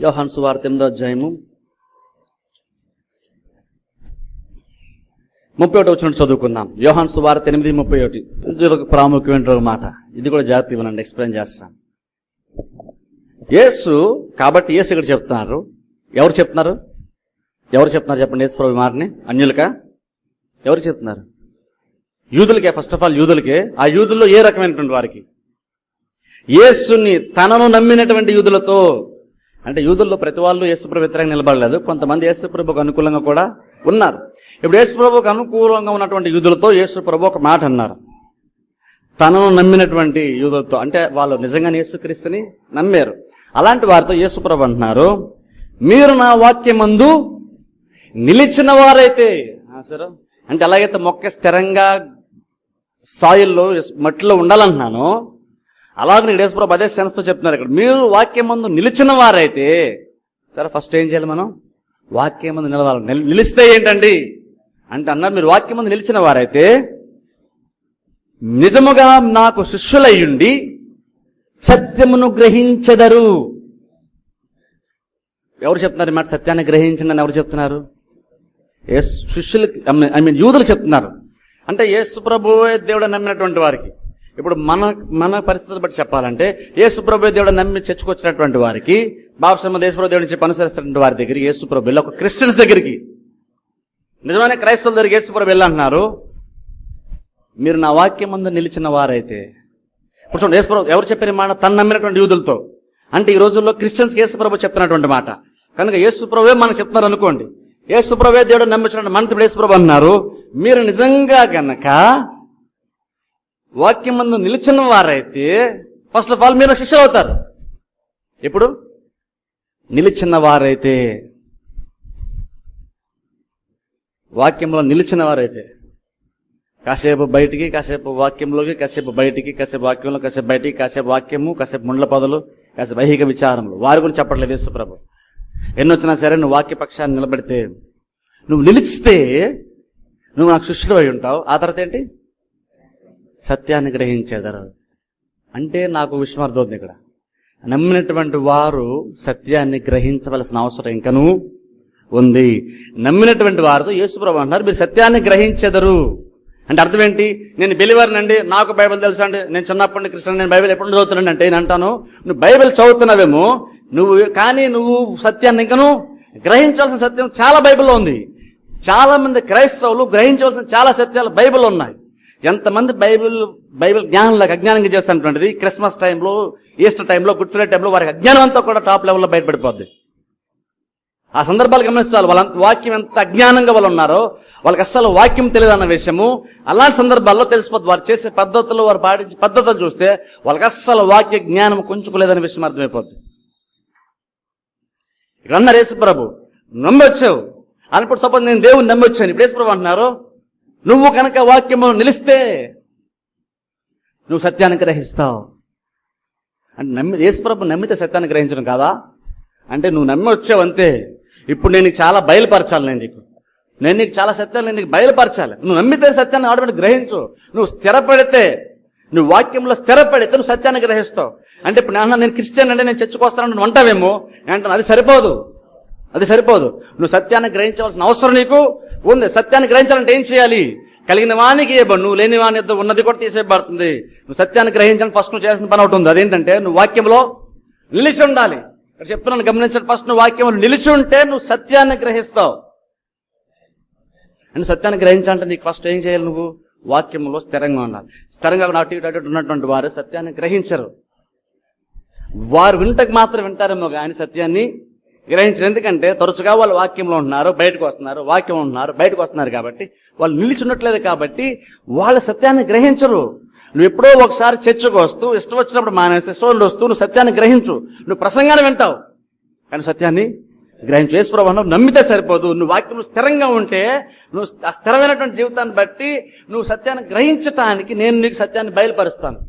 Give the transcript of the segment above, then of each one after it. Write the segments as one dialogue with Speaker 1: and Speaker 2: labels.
Speaker 1: యోహాను సువార్త 8వ అధ్యాయము 31 వచనం చదువుకుందాం. యోహాను సువార్త 8:31. ఇది ఒక ప్రాముఖ్యమైన మాట. ఇది కూడా జాగ్రత్త ఇవ్వనండి, ఎక్స్ప్లెయిన్ చేస్తాను. యేసు ఇక్కడ చెప్తున్నారు. ఎవరు చెప్తున్నారు చెప్పండి? యేసు ప్రభు మాటని అన్యులకా? ఎవరు చెప్తున్నారు? యూదులకే. ఫస్ట్ ఆఫ్ ఆల్ యూదులకే. ఆ యూదుల్లో ఏ రకమైనటువంటి వారికి? యేసుని తనను నమ్మినటువంటి యూదులతో. అంటే యూదుల్లో ప్రతి వాళ్ళు యేసుప్రభు వ్యతిరేకంగా నిలబడలేదు. కొంతమంది యేసుప్రభుకు అనుకూలంగా కూడా ఉన్నారు. ఇప్పుడు యేసుప్రభుకు అనుకూలంగా ఉన్నటువంటి యూదులతో యేసుప్రభు ఒక మాట అన్నారు. తనను నమ్మినటువంటి యూదులతో అంటే వాళ్ళు నిజంగానే యేసుక్రీస్తుని నమ్మారు. అలాంటి వారితో యేసుప్రభు అంటున్నారు, మీరు నా వాక్యమందు నిలిచిన వారైతే. అంటే ఎలాగైతే మొక్క స్థిరంగా సాయిల్లో మట్టిలో ఉండాలంటున్నాను, అలాగే యేసుప్రభు అదే సెన్స్ తో చెప్తున్నారు ఇక్కడ. మీరు వాక్యం ముందు నిలిచిన వారైతే, సరే ఫస్ట్ ఏం చేయాలి? మనం వాక్యం ముందు నిలవాలి. నిలిస్తే ఏంటండి అంటే అన్నారు, మీరు వాక్యం ముందు నిలిచిన వారైతే నిజముగా నాకు శిష్యులయ్యుండి సత్యమును గ్రహించెదరు. ఎవరు చెప్తున్నారు ఈ మాట? సత్యాన్ని గ్రహించండి అని ఎవరు చెప్తున్నారు? శిష్యులు, యూదులు చెప్తున్నారు. అంటే యేసు ప్రభువే దేవుడు నమ్మినటువంటి వారికి. ఇప్పుడు మన పరిస్థితులు బట్టి చెప్పాలంటే యేసు ప్రభు దేవుడు నమ్మి చర్చకొచ్చినటువంటి వారికి, బాప్తిస్మం యేసుప్రభు దేవుడి నుంచి అనుసరిస్తున్నటువంటి వారి దగ్గరికి యేసు ప్రభు వెళ్ళి, ఒక క్రిస్టియన్స్ దగ్గరికి, నిజమైన క్రైస్తవుల దగ్గరికి యేసు ప్రభు వెళ్ళంటున్నారు, మీరు నా వాక్యం ముందు నిలిచిన వారైతే. ఇప్పుడు చూడండి, యేసు ప్రభు ఎవరు చెప్పిన మాట? తను నమ్మినటువంటి యూదులతో. అంటే ఈ రోజుల్లో క్రిస్టియన్స్ యేసు ప్రభు చెప్తున్నటువంటి మాట. కనుక యేసు ప్రభువే మనకు చెప్తున్నారు అనుకోండి. యేసు ప్రభువే దేవుడు నమ్మించిన మనతో యేసు ప్రభు అన్నారు, మీరు నిజంగా గనక వాక్యం ముందు నిలిచిన వారైతే ఫస్ట్ ఆఫ్ ఆల్ మీరు శిష్యులు అవుతారు. ఎప్పుడు? నిలిచిన వారైతే, వాక్యంలో నిలిచిన వారైతే. కాసేపు బయటికి, కాసేపు వాక్యంలోకి, కాసేపు బయటికి, కాసేపు వాక్యంలో, కాసేపు బయటికి, కాసేపు వాక్యము, కాసేపు ముండ్ల పదలు, కాసేపు ఐహిక విచారములు. వారి గురించి చెప్పట్లేదు యేసు ప్రభు. ఎన్నొచ్చినా సరే నువ్వు వాక్యపక్షాన్ని నిలబెడితే, నువ్వు నిలిస్తే నువ్వు నాకు శిష్యులు అయి ఉంటావు. ఆ తర్వాత ఏంటి? సత్యాన్ని గ్రహించేదరు. అంటే నాకు విషయం అర్థమవుతుంది ఇక్కడ. నమ్మినటువంటి వారు సత్యాన్ని గ్రహించవలసిన అవసరం ఇంకనూ ఉంది. నమ్మినటువంటి వారితో యేసుప్రభు అంటున్నారు, మీరు సత్యాన్ని గ్రహించెదరు. అంటే అర్థం ఏంటి? నేను బెలివర్నండి, నాకు బైబిల్ తెలుసా అండి, నేను చిన్నప్పటి నుంచి క్రిస్టియన్, నేను బైబిల్ ఎప్పుడు చదువుతున్నాను అంటే నేను అంటాను, నువ్వు బైబిల్ చదువుతున్నావేమో, కానీ నువ్వు సత్యాన్ని ఇంకను గ్రహించవలసిన సత్యం చాలా బైబిల్లో ఉంది. చాలా మంది క్రైస్తవులు గ్రహించవలసిన చాలా సత్యాలు బైబిల్ ఉన్నాయి. ఎంతమంది బైబిల్ జ్ఞానంలాగా అజ్ఞానంగా చేస్తున్నటువంటిది క్రిస్మస్ టైంలో, ఈస్టర్ టైంలో, గుడ్ ఫ్రైడే టైంలో వారికి అజ్ఞానం అంతా కూడా టాప్ లెవెల్లో బయటపడిపోద్ది. ఆ సందర్భాలు గమనించాలి. వాళ్ళంత వాక్యం ఎంత అజ్ఞానంగా వాళ్ళు ఉన్నారో, వాళ్ళకి అస్సలు వాక్యం తెలియదు అన్న విషయము అలాంటి సందర్భాల్లో తెలిసిపోద్ది. వారు చేసే పద్ధతులు, వారు పాటించే పద్ధతులు చూస్తే వాళ్ళకి అస్సలు వాక్య జ్ఞానం కొంచుకోలేదనే విషయం అర్థమైపోద్ది. ఇక్కడ అన్నారు యేసు ప్రభు, నమ్మి వచ్చావు అన్నప్పుడు, సపోజ్ నేను దేవుని నమ్మి వచ్చాను. ఇప్పుడు యేసు ప్రభు అంటున్నారు, నువ్వు కనుక వాక్యము నిలిస్తే నువ్వు సత్యాన్ని గ్రహిస్తావు. అంటే యేసు ప్రభు నమ్మితే సత్యాన్ని గ్రహించడం కాదా? అంటే నువ్వు నమ్మి వచ్చావు అంతే. ఇప్పుడు నేను నీకు చాలా బయలుపరచాలి. నేను నీకు చాలా సత్యాలు నేను నీకు బయలుపరచాలి. నువ్వు నమ్మితే సత్యాన్ని ఆటోమేటిక్ గ్రహించు. నువ్వు స్థిరపడితే, నువ్వు వాక్యంలో స్థిరపడితే నువ్వు సత్యాన్ని గ్రహిస్తావు. అంటే ఇప్పుడు నేను క్రిస్టియన్ అంటే నేను చర్చకు వస్తాను నువ్వు అంటావేమో అంటే అది సరిపోదు. నువ్వు సత్యాన్ని గ్రహించవలసిన అవసరం నీకు ఉంది. సత్యాన్ని గ్రహించాలంటే ఏం చేయాలి? కలిగిన వానికి ఇవ్వబడు, నువ్వు లేని వాని ఉన్నది కూడా తీసేయబడుతుంది. నువ్వు సత్యాన్ని గ్రహించాలని ఫస్ట్ నువ్వు చేసిన పని ఒకటి ఉంది. అదేంటంటే నువ్వు వాక్యంలో నిలిచి ఉండాలి. ఇక్కడ చెప్తున్నాను గమనించండి. ఫస్ట్ నువ్వు వాక్యంలో నిలిచి ఉంటే నువ్వు సత్యాన్ని గ్రహిస్తావు. అంటే సత్యాన్ని గ్రహించాలంటే నీకు ఫస్ట్ ఏం చేయాలి? నువ్వు వాక్యంలో స్థిరంగా ఉండాలి. స్థిరంగా అటు ఇటు ఉన్నటువంటి వారు సత్యాన్ని గ్రహించరు. వారు వింటకు మాత్రం వింటారేమో కానీ సత్యాన్ని గ్రహించరు. ఎందుకంటే తరచుగా వాళ్ళు వాక్యంలో ఉంటున్నారు, బయటకు వస్తున్నారు, వాక్యం ఉంటున్నారు, బయటకు వస్తున్నారు కాబట్టి వాళ్ళు నిలిచి ఉండట్లేదు. కాబట్టి వాళ్ళ సత్యాన్ని గ్రహించరు. నువ్వు ఎప్పుడో ఒకసారి చర్చకు వస్తూ, ఇష్టం వచ్చినప్పుడు మానేస్తే, ఇష్టం వస్తూ నువ్వు సత్యాన్ని గ్రహించు. నువ్వు ప్రసంగాన్ని వింటావు కానీ సత్యాన్ని గ్రహించు. యేసు ప్రభువు అన్నాడు, నమ్మితే సరిపోదు, నువ్వు వాక్యంలో స్థిరంగా ఉంటే, నువ్వు ఆ స్థిరమైనటువంటి జీవితాన్ని బట్టి నువ్వు సత్యాన్ని గ్రహించటానికి నేను నీకు సత్యాన్ని బయలుపరుస్తాను.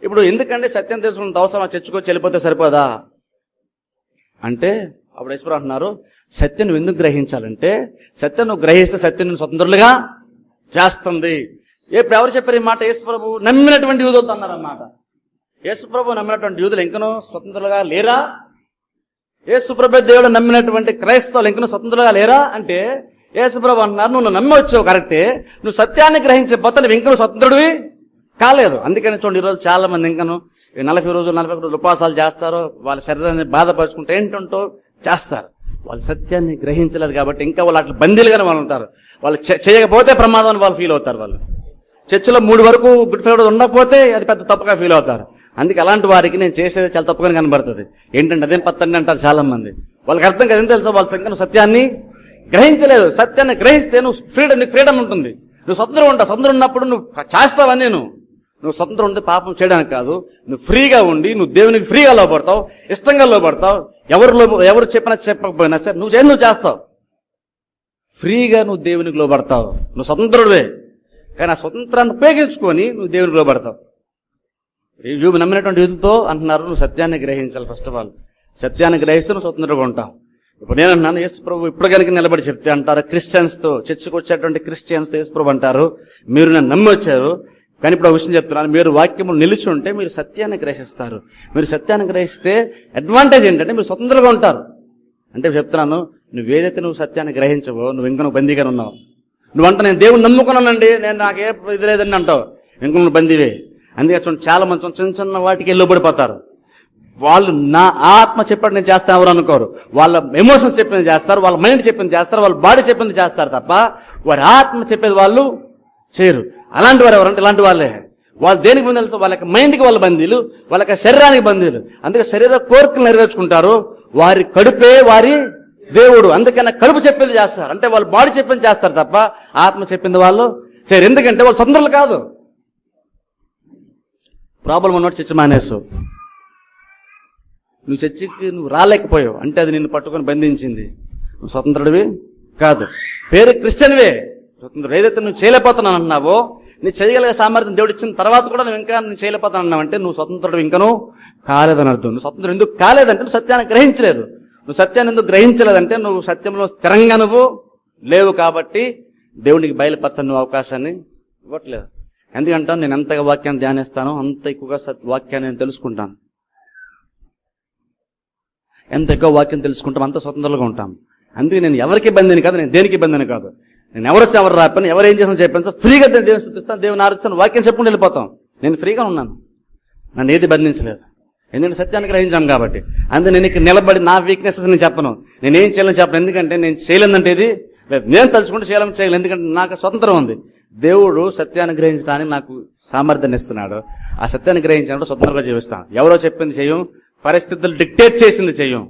Speaker 1: ఇప్పుడు ఎందుకంటే సత్యం తెలుసుకున్నంత అవసరం చర్చకొచ్చి వెళ్ళిపోతే సరిపోదా అంటే అప్పుడు యేసు ప్రభువు అంటున్నారు, సత్యం నువ్వు ఎందుకు గ్రహించాలంటే, సత్యం నువ్వు గ్రహిస్తే సత్యం నువ్వు స్వతంత్రులుగా చేస్తుంది. ఇప్పుడు ఎవరు చెప్పారు ఈ మాట? యేసు ప్రభు నమ్మినటువంటి యూదులతో అన్నారన్నమాట. యేసు ప్రభు నమ్మినటువంటి యూదులు ఇంకనూ స్వతంత్రులుగా లేరా? యేసుప్రభు దేవుడు నమ్మినటువంటి క్రైస్తవులు ఇంకనూ స్వతంత్రంగా లేరా అంటే, యేసుప్రభు అంటున్నారు, నువ్వు నమ్మి వచ్చావు కరెక్టే, నువ్వు సత్యాన్ని గ్రహించే పోతే నువ్వు ఇంకనూ స్వతంత్రుడివి కాలేదు. అందుకని చూడండి, ఈరోజు చాలా మంది ఇంకను 40 రోజులు 41 రోజులు ఉపవాసాలు చేస్తారు, వాళ్ళ శరీరాన్ని బాధపరుచుకుంటే ఏంటంటో చేస్తారు. వాళ్ళు సత్యాన్ని గ్రహించలేదు కాబట్టి ఇంకా వాళ్ళు అట్లా బందీలుగానే వాళ్ళు ఉంటారు. వాళ్ళు చేయకపోతే ప్రమాదం అని వాళ్ళు ఫీల్ అవుతారు. వాళ్ళు చర్చిలో 3 వరకు గుడ్ ఫ్రైడే ఉండకపోతే అది పెద్ద తప్పుగా ఫీల్ అవుతారు. అందుకే అలాంటి వారికి నేను చేసేది చాలా తప్పుగానే కనబడుతుంది. ఏంటంటే అదేం పత్తండి అంటారు చాలా మంది. వాళ్ళకి అర్థం కదా, ఏం తెలుసా, వాళ్ళ సంఖ్య సత్యాన్ని గ్రహించలేదు. సత్యాన్ని గ్రహిస్తే నీకు ఫ్రీడమ్ ఉంటుంది, నువ్వు స్వతంత్రం ఉంటావు. స్వతంత్రం ఉన్నప్పుడు నువ్వు చేస్తావని నువ్వు స్వతంత్రం ఉంటే పాపం చేయడానికి కాదు, నువ్వు ఫ్రీగా ఉండి నువ్వు దేవునికి ఫ్రీగా లోపడతావు, ఇష్టంగా లోపడతావు. ఎవరు చెప్పకపోయినా సరే నువ్వు చేస్తావు. ఫ్రీగా నువ్వు దేవునికి లోపడతావు, నువ్వు స్వతంత్రుడివే. కానీ ఆ స్వతంత్రాన్ని ఉపయోగించుకొని నువ్వు దేవునికి లోపడతావు. యోబు నమ్మినటువంటి యూదులతో అంటున్నారు, నువ్వు సత్యాన్ని గ్రహించాలి. ఫస్ట్ ఆఫ్ ఆల్ సత్యాన్ని గ్రహిస్తే నువ్వు స్వతంత్రంగా ఉంటావు. ఇప్పుడు నేను అన్నాను, యేసు ప్రభు ఇప్పుడు కనుక నిలబడి చెప్తే అంటారు, క్రిస్టియన్స్తో చర్చికి వచ్చేటువంటి క్రిస్టియన్స్తో యేసు ప్రభు అంటారు, మీరు నన్ను నమ్మి వచ్చారు, కానీ ఇప్పుడు ఆ విషయం చెప్తున్నాను, మీరు వాక్యము నిలిచి ఉంటే మీరు సత్యాన్ని గ్రహిస్తారు. మీరు సత్యాన్ని గ్రహిస్తే అడ్వాంటేజ్ ఏంటంటే మీరు స్వతంత్రంగా ఉంటారు. అంటే చెప్తున్నాను, నువ్వేదైతే నువ్వు సత్యాన్ని గ్రహించవో నువ్వు ఇంకా నువ్వు బందీగానే ఉన్నావు. నువ్వంట నేను దేవుని నమ్ముకున్నానండి, నేను నాకే ఇది లేదండి అంటావు, ఇంకా నువ్వు బందీవే. అందుకే చూడండి, చాలా మంది చిన్న చిన్న వాటికి ఎల్లుబడిపోతారు. వాళ్ళు నా ఆత్మ చెప్పాడు నేను చేస్తాను ఎవరు అనుకోరు. వాళ్ళ ఎమోషన్స్ చెప్పింది చేస్తారు, వాళ్ళ మైండ్ చెప్పింది చేస్తారు, వాళ్ళ బాడీ చెప్పింది చేస్తారు తప్ప వారి ఆత్మ చెప్పేది వాళ్ళు చేయరు. అలాంటి వారు ఎవరంటే ఇలాంటి వాళ్ళే. వాళ్ళు దేనికి బందీ తెలుసు, వాళ్ళకి మైండ్కి వాళ్ళ బందీలు, వాళ్ళకి శరీరానికి బందీలు. అందుకే శరీర కోరికలు నెరవేర్చుకుంటారు, వారి కడుపే వారి దేవుడు. అందుకని కడుపు చెప్పింది చేస్తారు, అంటే వాళ్ళు బాడీ చెప్పింది చేస్తారు తప్ప ఆత్మ చెప్పింది వాళ్ళు చేయరు. ఎందుకంటే వాళ్ళు స్వతంత్రులు కాదు. ప్రాబ్లం ఉన్నట్టు చర్చ మానేసు, నువ్వు చర్చికి నువ్వు రాలేకపోయావు అంటే అది నిన్ను పట్టుకొని బంధించింది, నువ్వు స్వతంత్రుడివి కాదు. పేరు క్రిస్టియన్వే, స్వతంత్రుడు. ఏదైతే నువ్వు చేయలేకపోతున్నావు అన్నావో, నీ చేయగలిగే సామర్థ్యం దేవుడు ఇచ్చిన తర్వాత కూడా నువ్వు ఇంకా నేను చేయలేకపోతాను అన్నావంటే నువ్వు స్వతంత్రుడు ఇంకనూ కాలేదని అర్థం. నువ్వు స్వతంత్రుడు ఎందుకు కాలేదంటే నువ్వు సత్యాన్ని గ్రహించలేదు. నువ్వు సత్యాన్ని ఎందుకు గ్రహించలేదంటే నువ్వు సత్యంలో స్థిరంగా నువ్వు లేవు కాబట్టి దేవునికి బయలుపరచని నువ్వు అవకాశాన్ని ఇవ్వట్లేదు. ఎందుకంటే నేను ఎంతగా వాక్యాన్ని ధ్యానిస్తానో అంత ఎక్కువగా వాక్యాన్ని నేను తెలుసుకుంటాను. ఎంత ఎక్కువ వాక్యం తెలుసుకుంటాం అంత స్వతంత్రంగా ఉంటాం. అందుకే నేను ఎవరికి బంధిని కాదు, నేను దేనికి బంధిని కాదు. నేను ఎవరొచ్చి ఎవరు రాపని ఎవరు ఏం చేసినా చెప్పాను ఫ్రీగా దేవుని చూపిస్తాను, దేవుని ఆరాధిస్తాను, వాక్యం చెప్పుకుంటూ వెళ్ళిపోతాం. నేను ఫ్రీగా ఉన్నాను, నన్ను ఏది బంధించలేదు. ఎందుకంటే సత్యాన్ని గ్రహించాను కాబట్టి. అందుకే నేను ఇక్కడ నిలబడి నా వీక్నెసెస్ నేను చెప్పను, నేనేం చేయాలని చెప్పను. ఎందుకంటే నేను చేయలేదంటే ఇది లేదు, నేను తలుచుకుంటే చేయలేదు. ఎందుకంటే నాకు స్వతంత్రం ఉంది. దేవుడు సత్యాన్ని గ్రహించడానికి నాకు సామర్థ్యాన్ని ఇస్తున్నాడు. ఆ సత్యాన్ని గ్రహించినప్పుడు స్వతంత్రంగా జీవిస్తాను. ఎవరో చెప్పింది చెయ్యం, పరిస్థితులు డిక్టేట్ చేసింది చెయ్యం.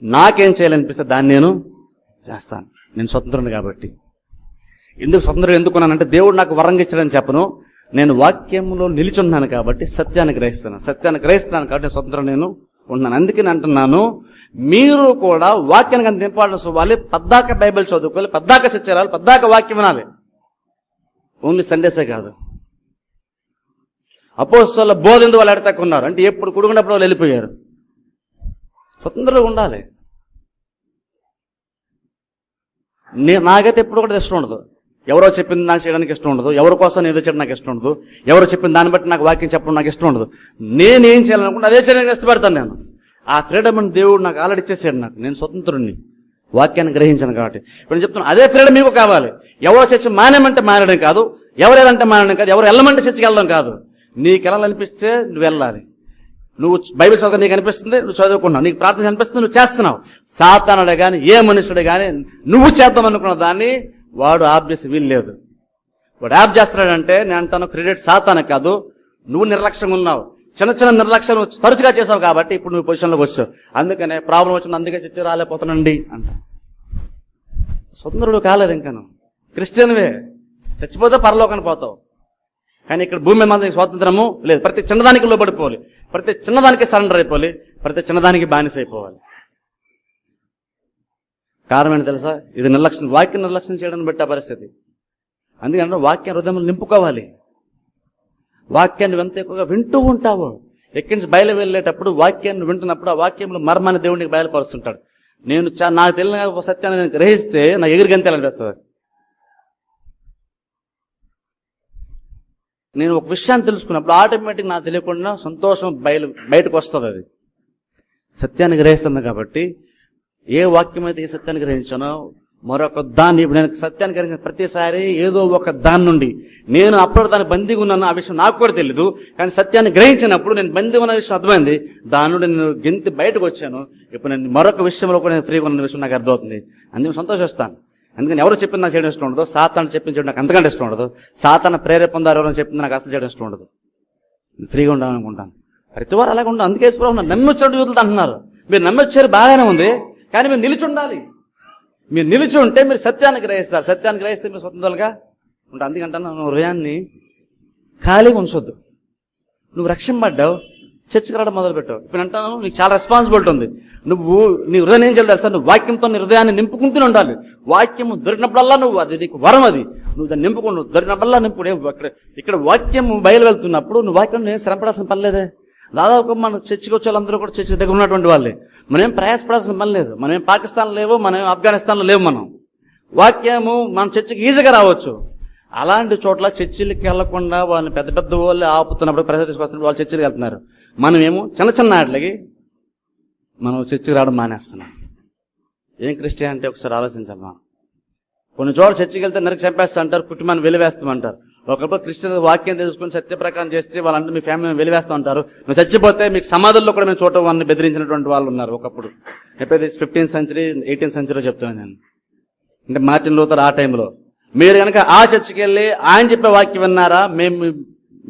Speaker 1: నాకేం చేయాలనిపిస్తే దాన్ని నేను చేస్తాను. నేను స్వతంత్రుని కాబట్టి. ఎందుకు స్వతంత్రం ఎందుకున్నానంటే దేవుడు నాకు వరంగా ఇచ్చాడని చెప్పను, నేను వాక్యంలో నిలిచున్నాను కాబట్టి సత్యాన్ని గ్రహిస్తున్నాను కాబట్టి స్వతంత్రం నేను ఉన్నాను. అందుకని అంటున్నాను, మీరు కూడా వాక్యానికి అంత ఇంపార్టెన్స్ ఇవ్వాలి. పద్దాక బైబిల్ చదువుకోవాలి, పద్దాక చర్చరాలి, పద్దాక వాక్యం వినాలి. ఓన్లీ సండేసే కాదు. అపోస్తలుల బోధ ఎందుకు వాళ్ళు ఎడతక్కున్నారు అంటే ఎప్పుడు కుడుకున్నప్పుడు వాళ్ళు వెళ్ళిపోయారు. స్వతంత్రంగా ఉండాలి. నాకైతే ఎప్పుడు కూడా ఇష్టం ఉండదు, ఎవరో చెప్పింది నాకు చేయడానికి ఇష్టం ఉండదు, ఎవరి కోసం ఏదో చెప్పడం నాకు ఇష్టం ఉండదు, ఎవరో చెప్పిన దాన్ని బట్టి నాకు వాక్యం చెప్పడం నాకు ఇష్టం ఉండదు. నేనేం చేయాలనుకుంటే అదే చేయడానికి ఇష్టపడతాను. నేను ఆ ఫ్రీడమ్ అని దేవుడు నాకు ఆల్రెడీ ఇచ్చేసాడు. నేను స్వతంత్రుడిని, వాక్యాన్ని గ్రహించాను కాబట్టి. ఇప్పుడు నేను చెప్తున్నాను, అదే ఫ్రీడమ్ మీకు కావాలి. ఎవరో చర్చ మానేమంటే మానడం కాదు, ఎవరేదంటే మానడం కాదు, ఎవరు వెళ్ళమంటే చర్చకి వెళ్ళడం కాదు. నీకు వెళ్ళాలనిపిస్తే నువ్వు వెళ్ళాలి. నువ్వు బైబిల్ చదువు నీకు అనిపిస్తుంది, నువ్వు చదువుకున్నావు, నీకు ప్రార్థన అనిపిస్తుంది, నువ్వు చేస్తున్నావు. సాతానుడే కానీ ఏ మనుషుడు కానీ నువ్వు చేద్దాం అనుకున్న దాన్ని వాడు ఆప్ చేసి వీలు లేదు. వాడు యాప్ చేస్తున్నాడంటే నేను అంటాను క్రెడిట్ సాతాను కాదు, నువ్వు నిర్లక్ష్యంగా ఉన్నావు. చిన్న చిన్న నిర్లక్ష్యం తరచుగా చేసావు కాబట్టి ఇప్పుడు నువ్వు పొజిషన్లోకి వచ్చావు. అందుకనే ప్రాబ్లం వచ్చింది, అందుకే చర్చ రాలేకపోతానండి అంట. స్వతంత్రుడు కాలేదు ఇంకా, నువ్వు క్రిస్టియన్వే. చచ్చిపోతే పరలోకానికి పోతావు. కానీ ఇక్కడ భూమి మీద స్వాతంత్రము లేదు. ప్రతి చిన్నదానికి లోబడిపోవాలి, ప్రతి చిన్నదానికి సరెండర్ అయిపోవాలి, ప్రతి చిన్నదానికి బానిస అయిపోవాలి. కారణం ఏంటి తెలుసా? ఇది నిర్లక్ష్యం, వాక్యం నిర్లక్ష్యం చేయడానికి పెట్టే పరిస్థితి. అందుకంటే వాక్యం హృదయంలో నింపుకోవాలి. వాక్యాన్ని ఎంత ఎక్కువగా వింటూ ఉంటావు, ఎక్కించి బయలు వెళ్ళేటప్పుడు వాక్యాన్ని వింటున్నప్పుడు ఆ వాక్యంలో మర్మాన్ని దేవుడికి బయలుపరుస్తుంటాడు. నేను నాకు తెలియని సత్యాన్ని నేను గ్రహిస్తే నా ఎగిరిగంతేలనిపిస్తుంది. నేను ఒక విషయాన్ని తెలుసుకున్నప్పుడు ఆటోమేటిక్ నాకు తెలియకుండా సంతోషం బయటకు వస్తుంది. అది సత్యాన్ని గ్రహిస్తుంది కాబట్టి ఏ వాక్యం అయితే ఏ సత్యాన్ని గ్రహించానో మరొక దాన్ని ఇప్పుడు నేను సత్యాన్ని గ్రహించిన ప్రతిసారి ఏదో ఒక దాని నుండి నేను అప్పుడు దాన్ని బందీగా ఉన్నాను ఆ విషయం నాకు కూడా తెలియదు. కానీ సత్యాన్ని గ్రహించినప్పుడు నేను బందీగా ఉన్న విషయం అర్థమైంది. దాని నుండి నేను గెంతి బయటకు వచ్చాను. ఇప్పుడు నేను మరొక విషయంలో కూడా నేను ఫ్రీగా ఉన్న విషయం నాకు అర్థమవుతుంది. అందుకని సంతోషిస్తాను. అందుకని ఎవరు చెప్పింది నాకు చేయడం ఇష్టం ఉండదు. సాతాను చెప్పింది చేయడం నాకు అంతకంటే ఇష్టం ఉండదు. సాతాను ప్రేరేపణ ద్వారా ఎవరైనా చెప్పింది నాకు అసలు చేయడం ఇష్టం ఉండదు. ఫ్రీగా ఉండాలనుకుంటాను. ప్రతి వారు అలాగే ఉండదు. అందుకే యేసుప్రభు నమ్మొచ్చాడు యూదులు అంటున్నారు. మీరు నమ్మొచ్చారు బాగానే ఉంది, కానీ మీరు నిలిచి ఉండాలి. మీరు నిలిచి ఉంటే మీరు సత్యాన్ని గ్రహిస్తారు. సత్యాన్ని గ్రహిస్తే మీరు స్వతంత్రాలుగా ఉంటారు. అందుకంటాను నువ్వు హృదయాన్ని ఖాళీగా ఉంచొద్దు. నువ్వు రక్షింపడ్డావు, చర్చకు రావడం మొదలుపెట్టావు. ఇప్పుడు అంటాను నీకు చాలా రెస్పాన్సిబిలిటీ ఉంది. నువ్వు నీ హృదయం ఏం చేయాలి తెలుసా? నువ్వు వాక్యంతో నీ హృదయాన్ని నింపుకుంటూనే ఉండాలి. వాక్యము దొరికినప్పుడల్లా నువ్వు అది నీకు వరం, అది నువ్వు దాన్ని నింపుకుంటు దొరికినప్పుడల్లా నింపుకుంటే ఇక్కడ వాక్యం బయలు వెళ్తున్నప్పుడు నువ్వు వాక్యం నేను శ్రమపడాల్సిన పని లేదే. దాదాపు మన చర్చకి వచ్చే వాళ్ళందరూ కూడా చర్చకి దగ్గర ఉన్నటువంటి వాళ్ళే. మనం ప్రయాసపడాల్సిన పని లేదు. మనం పాకిస్తాన్ లేవు, మనం ఆఫ్ఘనిస్తాన్లో లేవు. మనం వాక్యము మన చర్చకి ఈజీగా రావచ్చు. అలాంటి చోట్ల చర్చిలకి వెళ్లకుండా వాళ్ళని పెద్ద పెద్ద వాళ్ళు ఆపుతున్నప్పుడు ప్రజలు తీసుకొస్తున్నప్పుడు వాళ్ళు చర్చిలకు వెళ్తున్నారు. మనమేమో చిన్న చిన్న ఆటలకి మనం చర్చికి రావడం మానేస్తున్నాం. ఏం క్రిస్టియానిటీ ఒకసారి ఆలోచించాలి. మనం కొన్ని చోట్ల చర్చికి వెళ్తే నరికి చంపేస్తా అంటారు, కుటుంబాన్ని వెలివేస్తామంటారు. ఒకప్పుడు క్రిస్టియన్ వాక్యం తెలుసుకుని సత్య ప్రకారం చేస్తే వాళ్ళంటే మీ ఫ్యామిలీని వెలివేస్తా ఉంటారు. నువ్వు చచ్చిపోతే మీకు సమాధుల్లో కూడా మేము చూడటం వాళ్ళని బెదిరించినటువంటి వాళ్ళు ఉన్నారు ఒకప్పుడు. ఎప్పుడైతే 15th century 18th centuryలో చెప్తాను నేను. అంటే మార్టిన్ లూథర్ ఆ టైంలో మీరు కనుక ఆ చర్చికి వెళ్ళి ఆయన చెప్పే వాక్యం విన్నారా, మేము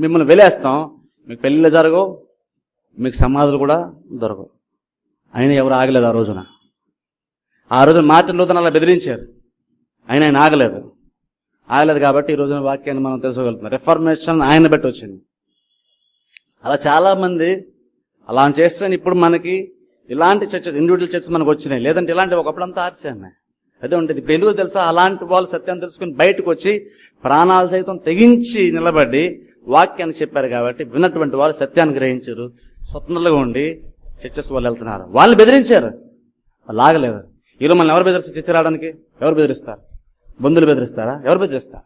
Speaker 1: మిమ్మల్ని వెలేస్తాం, మీకు పెళ్లిళ్ళు జరగవు, మీకు సమాధులు కూడా దొరకవు. ఆయన ఎవరు ఆగలేదు ఆ రోజున. ఆ రోజున మార్టిన్ లూథర్ అలా బెదిరించారు. ఆయన ఆగలేదు కాబట్టి ఈ రోజున వాక్యాన్ని మనం తెలుసుకోగలుగుతున్నాం. రిఫర్మేషన్ ఆయన బట్టి వచ్చింది. అలా చాలా మంది అలా చేస్తే ఇప్పుడు మనకి ఇలాంటి చర్చ ఇండివిజువల్ చర్చ మనకు వచ్చినాయి. లేదంటే ఇలాంటి ఒకప్పుడంతా ఆర్సీఎంఏ అదే ఉంటుంది. ఇప్పుడు ఎందుకు తెలుసా? అలాంటి వాళ్ళు సత్యాన్ని తెలుసుకుని బయటకు వచ్చి ప్రాణాలు సైతం తెగించి నిలబడి వాక్యాన్ని చెప్పారు కాబట్టి విన్నటువంటి వాళ్ళు సత్యాన్ని గ్రహించారు, స్వతంత్రంగా ఉండి చర్చస్ వాళ్ళు వెళ్తున్నారు. వాళ్ళు బెదిరించారు, వాళ్ళు ఆగలేదు. ఈరోజు మనల్ని ఎవరు బెదిరిస్తారు? చర్చ రావడానికి ఎవరు బెదిరిస్తారు? బంధువులు బెదిరిస్తారా? ఎవరు బెదిరిస్తారు?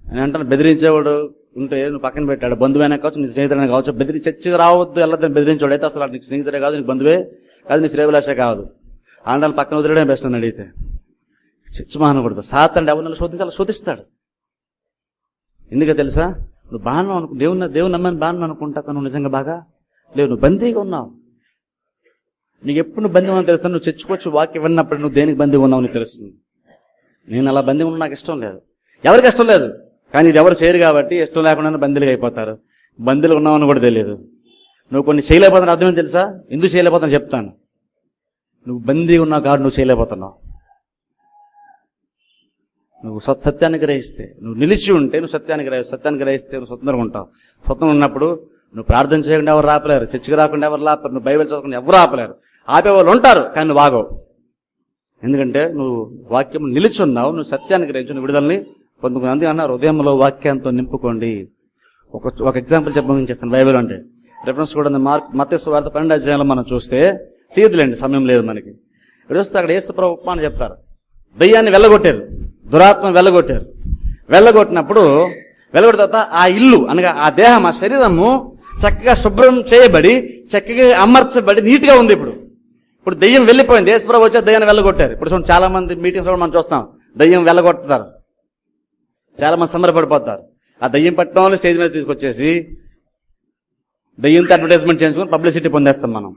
Speaker 1: నేను అంటాను బెదిరించేవాడు ఉంటే నువ్వు పక్కన పెట్టాడు. బంధువైనా కావచ్చు, నీ స్నేహితుడైనా కావచ్చు. చర్చకు రావద్దు వెళ్ళదని బెదిరించాడు అయితే అసలు నీకు స్నేహితుడే కాదు, నీకు బంధువే కాదు, నీ శ్రేయభిలాషే కాదు. ఆండాలు పక్కన వదిలేడే బెస్ట్ అని అడిగితే చర్చ మానకూడదు. సాతాను ఎవరిని శోధించాలి, శోధిస్తాడు. ఎందుకో తెలుసా? నువ్వు బాగా అనుకు దేవుని నమ్మని బాగా అనుకుంటా, నువ్వు నిజంగా బాగా లేవు, నువ్వు బందీగా ఉన్నావు. నీకు ఎప్పుడు నువ్వు బందీ ఉన్నావు తెలుస్తాను. నువ్వు చర్చకొచ్చి వాక్యం విన్నప్పుడు నువ్వు దేనికి బందీగా ఉన్నావు నీకు తెలుస్తుంది. నేను అలా బందీ ఉన్నా నాకు ఇష్టం లేదు, ఎవరికి ఇష్టం లేదు. కానీ ఇది ఎవరు చేయరు కాబట్టి ఇష్టం లేకుండా బందీలుగా అయిపోతారు. బందీలు ఉన్నావని కూడా తెలియదు. నువ్వు కొన్ని చేయలేకపోతున్నా అర్థమేం తెలుసా? ఎందుకు చేయలేకపోతున్నా చెప్తాను. నువ్వు బందీగా ఉన్నావు కాబట్టి నువ్వు చేయలేకపోతున్నావు. నువ్వు సత్యాన్ని గ్రహిస్తే, నువ్వు నిలిచి ఉంటే నువ్వు సత్యాన్ని గ్రహిస్తే నువ్వు స్వతంత్రంగా ఉంటావు. స్వతంత్రం ఉన్నప్పుడు నువ్వు ప్రార్థన చేయకుండా ఎవరు ఆపలేరు, చర్చికి రాకుండా ఎవరు ఆపలేరు, నువ్వు బైబిల్ చదవకుండా ఎవరు ఆపలేరు. ఆపేవాళ్ళు ఉంటారు కానీ నువ్వు ఆగవు. ఎందుకంటే నువ్వు వాక్యం నిలిచున్నావు, నువ్వు సత్యాన్ని గ్రహించు, నువ్వు విడుదలని పొందుకున్నావు. అందుకే అన్నారు హృదయంలో వాక్యంతో నింపుకోండి. ఒక ఎగ్జాంపుల్ చెప్పేస్తాను. బైబిల్ అంటే రెఫరెన్స్ కూడా మత్తయి సువార్త 12వ అధ్యాయంలో మనం చూస్తే తీరులేండి, సమయం లేదు మనకి. ఇక్కడ చూస్తే అక్కడ యేసు ప్రభువు ఉపమానం చెప్తారు. దయ్యాన్ని వెళ్ళగొట్టారు, దురాత్మ వెళ్ళగొట్టినప్పుడు వెళ్ళగొట్టిన తర్వాత ఆ ఇల్లు అనగా ఆ దేహం, ఆ శరీరము చక్కగా శుభ్రం చేయబడి చక్కగా అమర్చబడి నీట్గా ఉంది. ఇప్పుడు దయ్యం వెళ్ళిపోయింది. యేసు ప్రభువు వచ్చే దయ్యాన్ని వెళ్ళగొట్టారు. ఇప్పుడు చూడండి చాలా మంది మీటింగ్స్ లో మనం చూస్తాం, దయ్యం వెళ్ళగొట్టుతారు, చాలా మంది సంబరపడిపోతారు. ఆ దయ్యం పట్టిన వాళ్ళు స్టేజ్ మీద తీసుకొచ్చేసి దయ్యంతో అడ్వర్టైజ్మెంట్ చేయించుకుని పబ్లిసిటీ పొందేస్తాం మనం.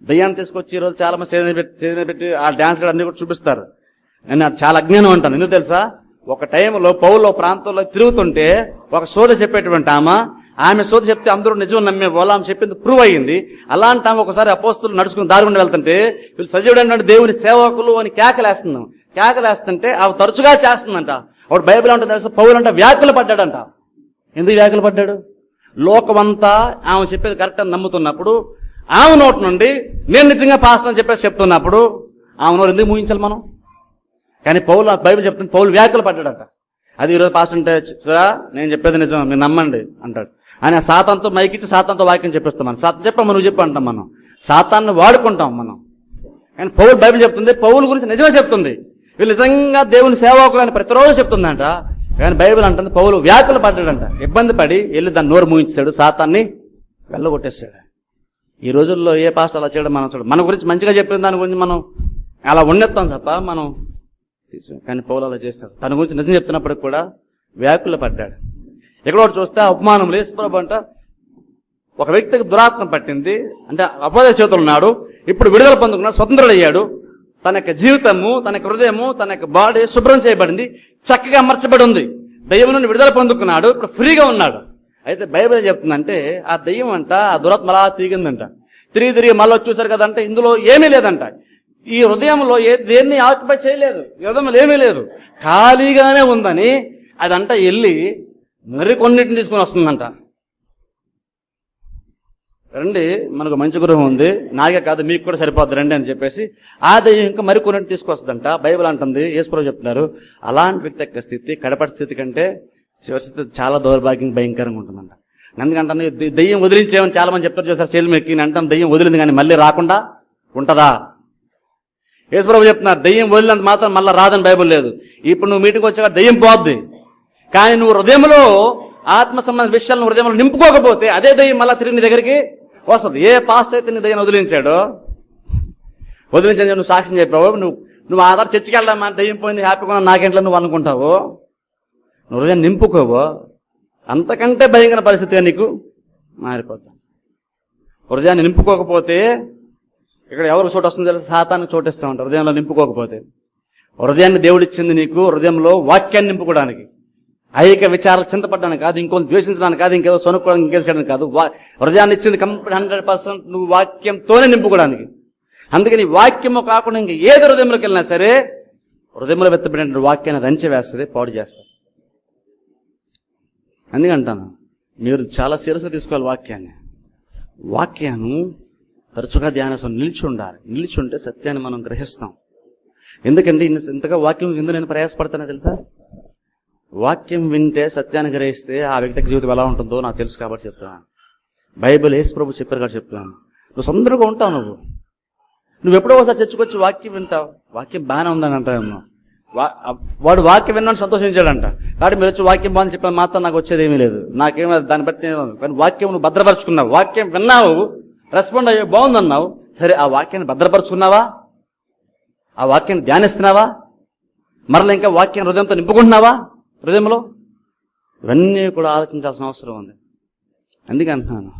Speaker 1: దయ్యాన్ని తీసుకొచ్చి ఈరోజు చాలా మంది స్టేజ్ మీద పెట్టి ఆ డాన్స్ అన్ని కూడా చూపిస్తారు. నేను అది చాలా అజ్ఞానం అంటాను. ఎందుకు తెలుసా? ఒక టైంలో పౌలు ప్రాంతంలో తిరుగుతుంటే ఒక సోద చెప్పేటువంటి ఆమె సోద చెప్తే అందరూ నిజం నమ్మే వాళ్ళు, ఆమె చెప్పింది ప్రూవ్ అయ్యింది. అలాంటి ఆమె ఒకసారి అపోస్తులు నడుచుకుని దారుగుండా వెళ్తుంటే వీళ్ళు సజీవుడైన దేవుని సేవకులు అని కేకలేస్తుంటే ఆమె తరచుగా చేస్తుందంట. అప్పుడు బైబిల్ అంటే తెలుసా, పౌలు అంటే వ్యాకులు పడ్డాడంట. ఎందుకు వ్యాకులు పడ్డాడు? లోకమంతా ఆమె చెప్పేది కరెక్ట్ అని నమ్ముతున్నప్పుడు, ఆమె నోటి నుండి నేను నిజంగా పాస్టర్ అని చెప్పేసి చెప్తున్నప్పుడు ఆమె నోరు ఎందుకు ముగించాలి మనం? కానీ పౌలు బైబిల్ చెప్తుంది, పౌలు వ్యాకులు పడ్డాడట. అది ఈరోజు పాస్టర్ అంటే నేను చెప్పేది నిజం, మీరు నమ్మండి అంటాడు. ఆయన సాతాన్తో మైకిచ్చి సాతాన్తో వాక్యం చెప్పిస్తాం. మనం సాతాన్ చెప్పాము, నువ్వు చెప్పు అంటాం. మనం సాతాన్ని వాడుకుంటాం మనం. కానీ పౌలు బైబిల్ చెప్తుంది, పౌలు గురించి నిజమే చెప్తుంది. వీళ్ళు నిజంగా దేవుని సేవకులు అని ప్రతిరోజు చెప్తుందంట. కానీ బైబిల్ అంటుంది పౌలు వ్యాకులు పడ్డాడంట. ఇబ్బంది పడి వెళ్ళి దాన్ని నోరు మూయించాడు, సాతాన్ని వెళ్ళగొట్టేస్తాడు. ఈ రోజుల్లో ఏ పాస్టర్ అలా చేయడం మనం చూడ. మన గురించి మంచిగా చెప్పిన దాని గురించి మనం అలా ఉన్నెత్తాం తప్ప మనం కానీ పౌలు అలా చేస్తాడు. తన గురించి నిజం చెప్తున్నప్పటికి కూడా వ్యాకుల పడ్డాడు. ఎక్కడో చూస్తే అవమానం యేసుప్రభు అంట ఒక వ్యక్తికి దురాత్మ పట్టింది, అంటే అపవాది చేతులు ఉన్నాడు, ఇప్పుడు విడుదల పొందుకున్నాడు, స్వతంత్రుడయ్యాడు, తన యొక్క జీవితము, తన యొక్క హృదయము, తన యొక్క బాడీ శుభ్రం చేయబడింది, చక్కగా అమర్చబడి ఉంది, దయ్యం నుండి విడుదల పొందుకున్నాడు, ఇప్పుడు ఫ్రీగా ఉన్నాడు. అయితే బైబిల్ చెప్తుందంటే ఆ దయ్యం అంట ఆ దురాత్మ అలా తిరిగిందంట, తిరిగి మళ్ళీ చూశారు కదంటే ఇందులో ఏమీ లేదంట, ఈ హృదయంలో దేన్ని ఆక్యుపై చేయలేదు, హృదయంలో ఏమీ లేదు, ఖాళీగానే ఉందని అదంట వెళ్ళి మరికొన్నిటిని తీసుకుని వస్తుందంట. రండి మనకు మంచి గృహం ఉంది, నాకే కాదు మీకు కూడా సరిపోద్ది రండి అని చెప్పేసి ఆ దయ్యం ఇంకా మరికొన్నిటిని తీసుకొస్తుందంట. బైబిల్ అంటుంది, యేసుప్రభు చెప్తున్నారు, అలాంటి వ్యక్తి యొక్క స్థితి కడపటి స్థితి కంటే చివరి స్థితి చాలా దౌర్భాగ్యం భయంకరంగా ఉంటుందంట. ఎందుకంటే దయ్యం వదిలించేమని చాలా మంది చెప్తారు, చేస్తారు చెల్లి మెక్కి అంటాం, దయ్యం వదిలింది కానీ మళ్ళీ రాకుండా ఉంటదా? యేసుప్రభు చెప్తున్నారు, దయ్యం వదిలినంత మాత్రం మళ్ళీ రాదని బైబిల్ లేదు. ఇప్పుడు నువ్వు మీటింగ్ వచ్చాక దయ్యం పోద్ది, కానీ నువ్వు హృదయంలో ఆత్మ సంబంధ విషయాలను హృదయంలో నింపుకోకపోతే అదే దయ్యం మళ్ళీ తిరిగి నీ దగ్గరికి వస్తుంది. ఏ పాస్ట్ అయితే నీ దయ్యం వదిలించాడో, వదిలించని నువ్వు సాక్ష్యం చెప్పావు, నువ్వు ఆ తర్వాత చర్చికి వెళ్దామా, దయ్యం పోయింది హ్యాపీగా నాకేంట్లో నువ్వు అనుకుంటావు, నువ్వు హృదయం నింపుకోవో అంతకంటే భయంకర పరిస్థితిగా నీకు మారిపోతావు. హృదయాన్ని నింపుకోకపోతే ఇక్కడ ఎవరికి చోటు వస్తుందో తెలిసి సాతానికి చోటిస్తూ ఉంటారు. హృదయంలో నింపుకోకపోతే, హృదయాన్ని దేవుడిచ్చింది నీకు హృదయంలో వాక్యాన్ని నింపుకోవడానికి, ఐక విచారాలు చింతపడడానికి కాదు, ఇంకొంత ద్వేషించడానికి కాదు, ఇంకేదో సొనుక్కోవడానికి ఇంకేసేయడానికి కాదు. హృదయాన్ని ఇచ్చింది కంప్లీట్ 100% నువ్వు వాక్యంతోనే నింపుకోవడానికి. అందుకని వాక్యము కాకుండా ఇంక ఏది హృదయంలోకి వెళ్ళినా సరే హృదయంలో వెత్తబడిన వాక్యాన్ని రంచి వేస్తుంది, పాడు చేస్తుంది. అందుకంటాను మీరు చాలా సీరియస్గా తీసుకోవాలి వాక్యాన్ని. వాక్యాన్ని తరచుగా ధ్యానం నిలిచి ఉండాలి. నిలిచి ఉంటే సత్యాన్ని మనం గ్రహిస్తాం. ఎందుకంటే ఇంతగా వాక్యం ఎందుకు నేను ప్రయాసపడతానో తెలుసా? వాక్యం వింటే సత్యాన్ని గ్రహిస్తే ఆ వ్యక్తికి జీవితం ఎలా ఉంటుందో నాకు తెలుసు కాబట్టి చెప్తున్నాను. బైబిల్ యేసుప్రభు చెప్పారు కాబట్టి చెప్తున్నాను. నువ్వు సందర్గా ఉంటావు, నువ్వు ఎప్పుడో ఒకసారి చర్చకొచ్చి వాక్యం వింటావు, వాక్యం బాగానే ఉందని అంటావు, వాడు వాక్యం విన్నాను సంతోషించాడంట, కాబట్టి మీరు వచ్చి వాక్యం బాగుంది చెప్పాను మాత్రం నాకు వచ్చేది ఏమీ లేదు, నాకేమీ దాన్ని బట్టి. కానీ వాక్యం నువ్వు భద్రపరుచుకున్నావు, వాక్యం విన్నావు, రెస్పాండ్ అయ్యే బాగుందన్నావు, సరే ఆ వాక్యాన్ని భద్రపరుచుకున్నావా? ఆ వాక్యాన్ని ధ్యానిస్తున్నావా? మరలా ఇంకా వాక్యాన్ని హృదయంతో నింపుకుంటున్నావా? హృదయంలో ఇవన్నీ కూడా ఆలోచించాల్సిన అవసరం ఉంది. అందుకే అంటున్నాను,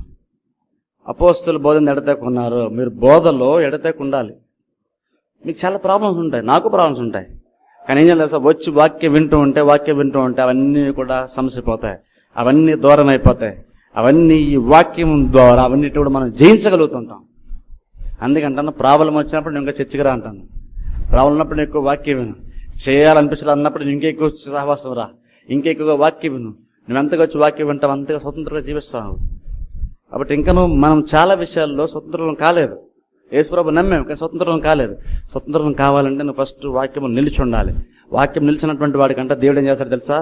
Speaker 1: అపోస్తలులు బోధన ఎడతెక్కున్నారు, మీరు బోధలో ఎడతెక్కు ఉండాలి. మీకు చాలా ప్రాబ్లమ్స్ ఉంటాయి, నాకు ప్రాబ్లమ్స్ ఉంటాయి, కానీ ఏం చేయాలి వచ్చి వాక్యం వింటూ ఉంటే అవన్నీ కూడా సమసిపోతాయి, అవన్నీ దూరం అయిపోతాయి, అవన్నీ ఈ వాక్యం ద్వారా అవన్నిటి కూడా మనం జయించగలుగుతుంటాం. అందుకంటాను ప్రాబ్లం వచ్చినప్పుడు నేను ఇంకా చర్చకి రా అంటాను, ప్రాబ్లం ఉన్నప్పుడు నేను ఎక్కువ వాక్యం విను, చేయాలనిపించాలి అన్నప్పుడు ఇంకెక్కువ సహవాసం రా, ఇంకెక్కువగా వాక్యం విను, నువ్వు ఎంతగా వచ్చి వాక్యం వింటావు అంతగా స్వతంత్రంగా జీవిస్తావు. కాబట్టి ఇంకా మనం చాలా విషయాల్లో స్వతంత్రం కాలేదు. యేసుప్రభు నమ్మాం కానీ స్వతంత్రం కాలేదు. స్వతంత్రం కావాలంటే నువ్వు ఫస్ట్ వాక్యం నిలిచి ఉండాలి. వాక్యం నిలిచినటువంటి వాడికంటే దేవుడు ఏం చేస్తాడు తెలుసా?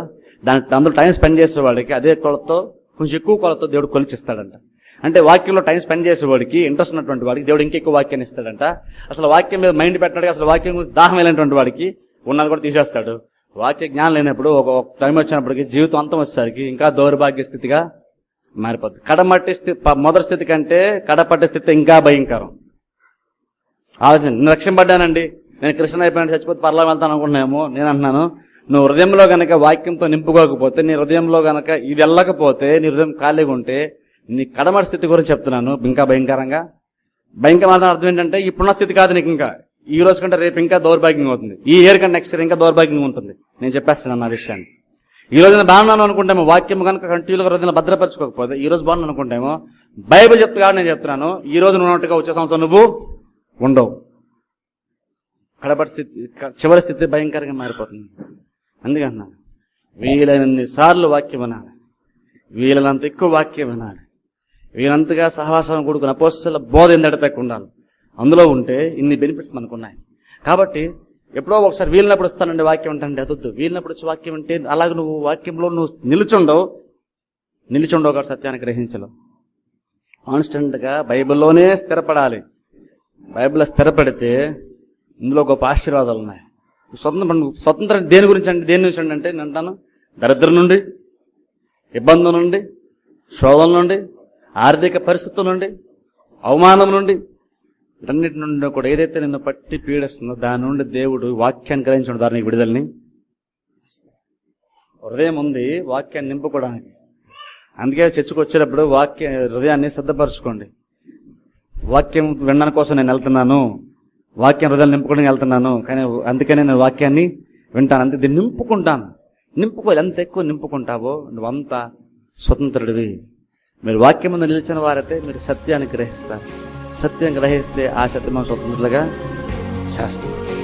Speaker 1: అందులో టైం స్పెండ్ చేసేవాడికి అదే కొలతో కొంచెం ఎక్కువ కొలతో దేవుడు కొలిచిస్తాడంట. అంటే వాక్యంలో టైం స్పెండ్ చేసేవాడికి, ఇంట్రెస్ట్ ఉన్నటువంటి వాడికి దేవుడు ఇంకెక్కువ వాక్యాన్ని ఇస్తాడంట. అసలు వాక్యం మీద మైండ్ పెట్టినట్టుగా అసలు వాక్యం దాహం వెళ్ళినటువంటి వాడికి ఉన్నది కూడా తీసేస్తాడు. వాక్య జ్ఞానం లేనప్పుడు ఒక టైం వచ్చినప్పటికీ జీవితం అంతం వచ్చేసరికి ఇంకా దౌర్భాగ్య స్థితిగా మారిపోతుంది. కడమట్టి స్థితి మొదటి స్థితి కంటే కడపట్టి స్థితి ఇంకా భయంకరం. ఆలోచన, నేను రక్షింపడ్డానండి, నేను కృష్ణ అయిపోయిన చచ్చిపోతే పర్లా వెళ్తాను అనుకుంటున్నామో. నేను అంటున్నాను, నువ్వు హృదయంలో గనక వాక్యంతో నింపుకోకపోతే, నీ హృదయంలో గనక ఇది వెళ్ళకపోతే, నీ హృదయం ఖాళీగా ఉంటే, నీ కడమటి స్థితి గురించి చెప్తున్నాను, ఇంకా భయంకరంగా. భయంకరమైన అర్థం ఏంటంటే ఇప్పుడున్న స్థితి కాదు నీకు, ఇంకా ఈ రోజు కంటే రేపు ఇంకా దౌర్భాగ్యంగా అవుతుంది, ఈ ఇయర్ కంటే నెక్స్ట్ ఇయర్ ఇంకా దౌర్భాగ్యంగా ఉంటుంది. నేను చెప్పేస్తున్నాను ఆ విషయాన్ని. ఈ రోజు నేను బాగున్నాను అనుకుంటామో, వాక్యం కనుక కంటిన్యూగా హృదయంలో భద్రపరచుకోకపోతే ఈ రోజు బాగున్నాను అనుకుంటామో, బైబిల్ చెప్తే కాబట్టి నేను చెప్తున్నాను, ఈ రోజు నువ్వు ఉన్నట్టుగా వచ్చే సంవత్సరం నువ్వు ఉండవు. కడపటి స్థితి, చివరి స్థితి భయంకరంగా మారిపోతుంది. అందుకన్నాను వీలైనన్ని సార్లు వాక్యం వినాలి, వీలైనంత ఎక్కువ వాక్యం వినాలి, వీలంతగా సహవాసం కూడుకున్న అపోస్తలుల బోధ ఎందడతకు ఉండాలి. అందులో ఉంటే ఇన్ని బెనిఫిట్స్ మనకు ఉన్నాయి. కాబట్టి ఎప్పుడో ఒకసారి వీలినప్పుడు వస్తానండి వాక్యం అంటే అదొద్దు. వీలినప్పుడు వచ్చి వాక్యం అంటే అలాగే నువ్వు వాక్యంలో నువ్వు నిలిచుండవు ఒక సత్యాన్ని గ్రహించలేవు. కాన్స్టెంట్ గా బైబిల్లోనే స్థిరపడాలి. బైబిల్లో స్థిరపడితే ఇందులో గొప్ప ఆశీర్వాదాలు ఉన్నాయి. స్వతంత్రం దేని గురించి అంటే నేను అంటాను, దరిద్రం నుండి, ఇబ్బందుల నుండి, శోధన నుండి, ఆర్థిక పరిస్థితుల నుండి, అవమానం నుండి, వీటన్నిటి నుండి కూడా ఏదైతే నిన్ను పట్టి పీడిస్తుందో దాని నుండి దేవుడు వాక్యాన్ని గ్రహించడం ద్వారా నీకు విడుదలని హృదయం ఉంది వాక్యాన్ని నింపుకోవడానికి. అందుకే చర్చకు వచ్చేటప్పుడు హృదయాన్ని సిద్ధపరచుకోండి. వాక్యం వినడానికి కోసం నేను వెళ్తున్నాను, వాక్యం హృదయాన్ని నింపుకోవడానికి వెళ్తున్నాను, కానీ అందుకనే నేను వాక్యాన్ని వింటాను, అంతే దీన్ని నింపుకుంటాను. నింపుకోవాలి, ఎంత ఎక్కువ నింపుకుంటావో నువ్వంతా స్వతంత్రుడివి. మీరు వాక్యం ముందు నిలిచిన వారైతే మీరు సత్యాన్ని గ్రహిస్తారు. సత్యం గ్రహిస్తే ఆ సత్యం స్వతంత్రులుగా చేస్తారు.